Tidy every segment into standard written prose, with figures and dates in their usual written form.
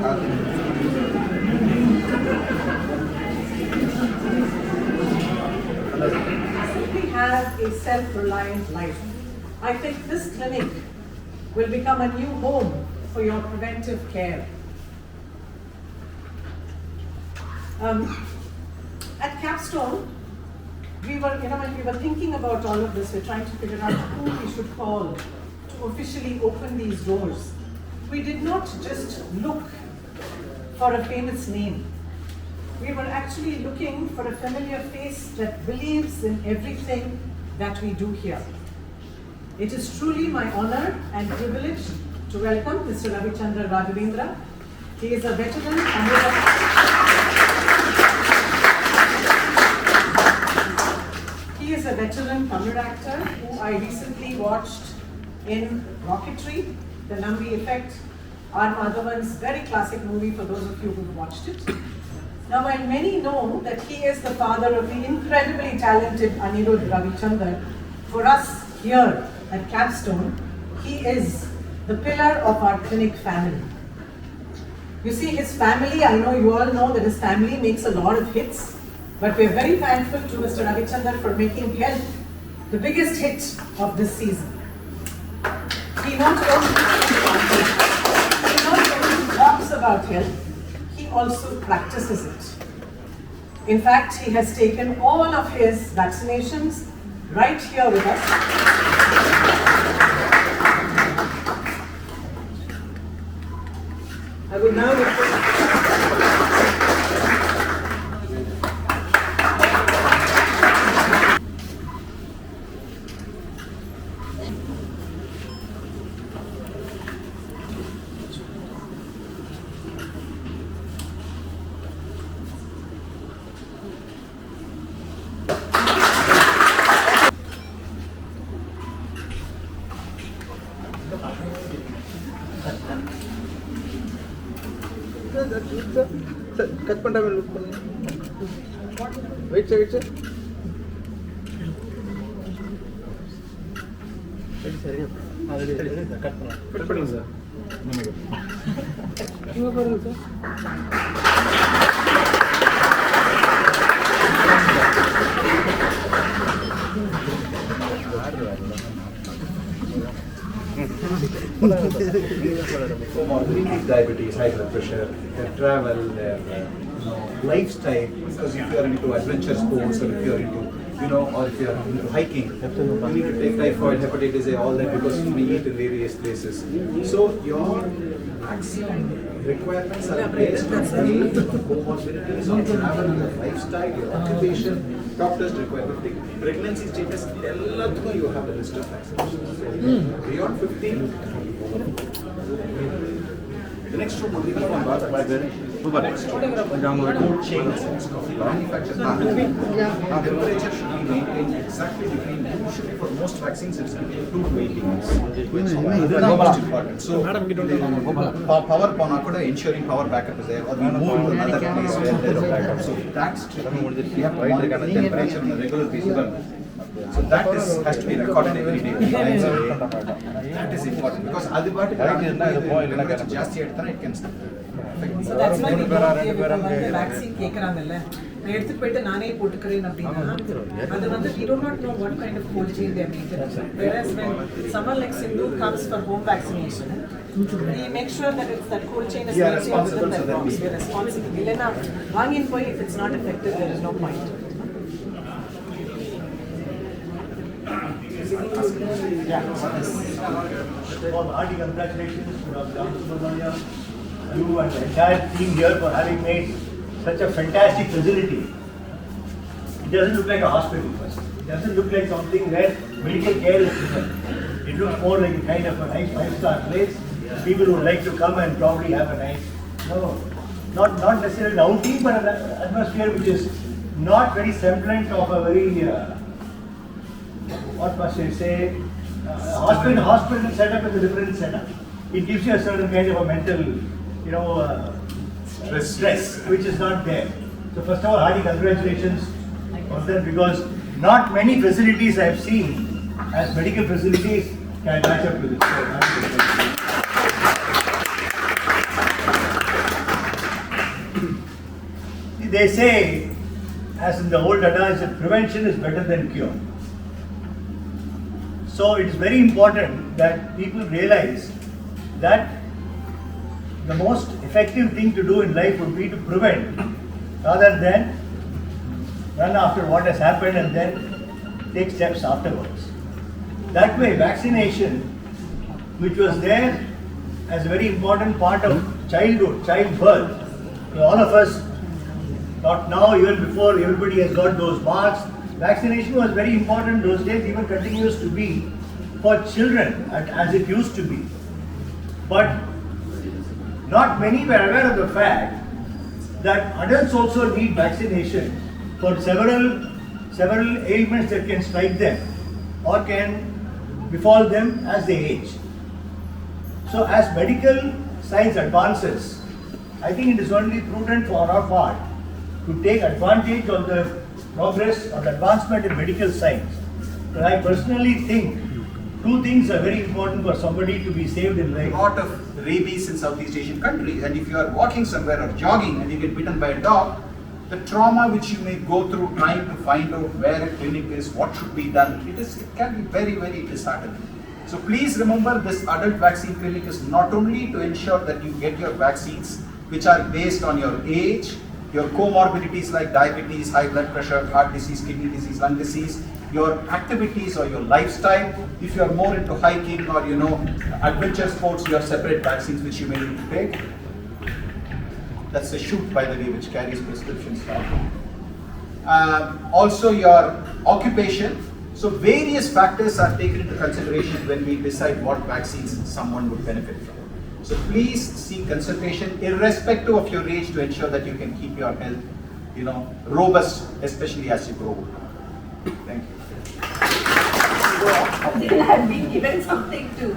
Simply have a self-reliant life. I think this clinic will become a new home for your preventive care. At Capstone, when we were thinking about all of this, we're trying to figure out who we should call to officially open these doors. We did not just look for a famous name. We were actually looking for a familiar face that believes in everything that we do here. It is truly my honor and privilege to welcome Mr. Ravichandran Raghavendra. He is a veteran Tamil actor who I recently watched in Rocketry, The Nambi Effect, R. Madhavan's very classic movie for those of you who've watched it. Now, while many know that he is the father of the incredibly talented Anirudh Ravichandran, for us here at Capstone, he is the pillar of our clinic family. You see, his family, I know you all know that his family makes a lot of hits, but we are very thankful to Mr. Ravichandran for making health the biggest hit of this season. He not only talks about health, he also practices it. In fact, he has taken all of his vaccinations right here with us. I will now request cut பண்ணாம look பண்ணு. Wait sir சரி cut பண்ணுங்க sir. இங்க பாருங்க sir. Diabetes, high blood pressure, their travel, their lifestyle. Because if you are into adventure sports, or if you are into, or if you are into hiking, you need to take typhoid, hepatitis A, all that, because you may eat in various places. So your vaccine requirements are based on age, on comorbidities, on travel, on your lifestyle, your occupation. Doctors require pregnancy status. You have a list of vaccinations. So beyond 15. The next room will be the one next cold chain manufactured temperature should be maintained exactly between, usually for most vaccines it's between 2 to 8 degrees. That's most important. So power could ensuring power backup is there, or we move to another place where there is backup. So that's we have to monitor the temperature on a regular basis. So that has to be recorded every day. That is important because it can stop. So that's why we don't give vaccine கேக்குறாங்கல்ல நான் எடுத்து போய்ட்டு நானே போட்டுக்கறேன் அப்படினா அது we do not know what kind of cold chain they are maintaining. Whereas when someone like Sindhu comes for home vaccination, we make sure that it's that cold chain is maintained within that box. We are responsible. இல்லனா வாங்கின் போய் if it's not effective, there is no point. Hearty congratulations to you and the entire team here for having made such a fantastic facility. It doesn't look like a hospital first. It doesn't look like something where medical care is given. It looks more like a kind of a nice 5-star place. People would like to come and probably have a nice, not necessarily outing, but an atmosphere which is not very semblant of a very, what must I say, hospital setup is a different setup. It gives you a certain kind of a mental, stress, which is not there. So first of all, hearty congratulations for them, because not many facilities I have seen as medical facilities can match up to this. they say, as in the old adage, that prevention is better than cure. So it is very important that people realize that the most effective thing to do in life would be to prevent rather than run after what has happened and then take steps afterwards. That way, vaccination, which was there as a very important part of childhood, childbirth, all of us, not now, even before everybody has got those marks, vaccination was very important those days, even continues to be for children as it used to be. But not many were aware of the fact that adults also need vaccination for several ailments that can strike them or can befall them as they age. So as medical science advances, I think it is only prudent for our part to take advantage of the progress or the advancement in medical science. But I personally think two things are very important for somebody to be saved in life. A lot of rabies in Southeast Asian countries, and if you are walking somewhere or jogging and you get bitten by a dog, the trauma which you may go through trying to find out where a clinic is, what should be done, it can be very, very disheartening. So please remember, this adult vaccine clinic is not only to ensure that you get your vaccines which are based on your age, your comorbidities like diabetes, high blood pressure, heart disease, kidney disease, lung disease, your activities or your lifestyle. If you are more into hiking or adventure sports, you have separate vaccines which you may need to take. That's a shoot, by the way, which carries prescription stock. Also your occupation. So various factors are taken into consideration when we decide what vaccines someone would benefit from. So please seek consultation irrespective of your age to ensure that you can keep your health, robust, especially as you grow older. Thank you. I have been given something to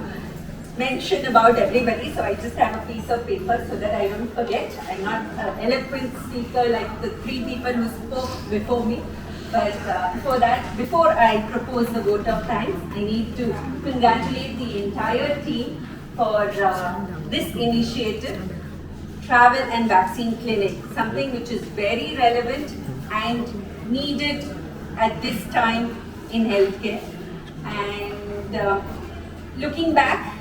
mention about everybody, so I just have a piece of paper so that I don't forget. I'm not an eloquent speaker like the three people who spoke before me. But before I propose the vote of thanks, I need to congratulate the entire team for this initiative, Travel and Vaccine Clinic, something which is very relevant and needed at this time in healthcare. And looking back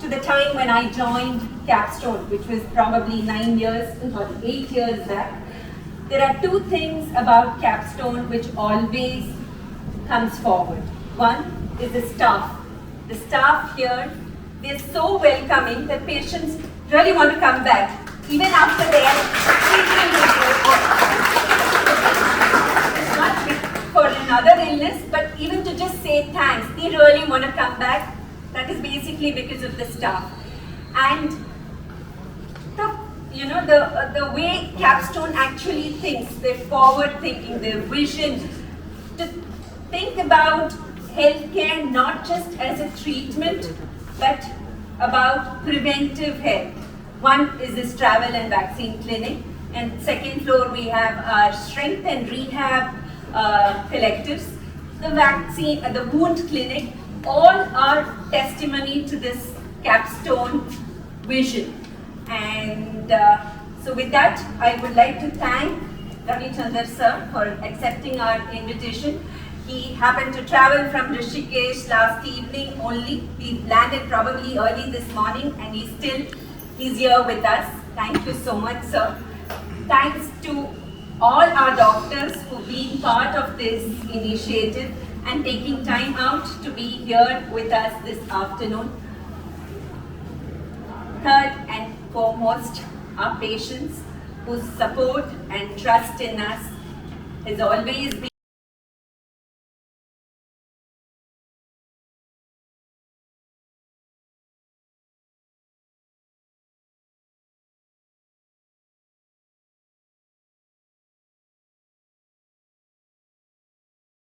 to the time when I joined Capstone, which was probably 8 years back, there are two things about Capstone which always comes forward. One is the staff. The staff here, they're so welcoming that patients really want to come back, even after their treatment is not for another illness, but even to just say thanks. They really want to come back. That is basically because of the staff. And the way Capstone actually thinks, their forward thinking, their vision, to think about healthcare not just as a treatment, but about preventive health. One is this travel and vaccine clinic, and second floor we have our strength and rehab collectives. The wound clinic, all are testimony to this Capstone vision. And so with that, I would like to thank Ravi Chandra sir for accepting our invitation. He happened to travel from Rishikesh last evening only. We landed probably early this morning and he's here with us. Thank you so much, sir. Thanks to all our doctors who've been part of this initiative and taking time out to be here with us this afternoon. Third and foremost, our patients whose support and trust in us has always been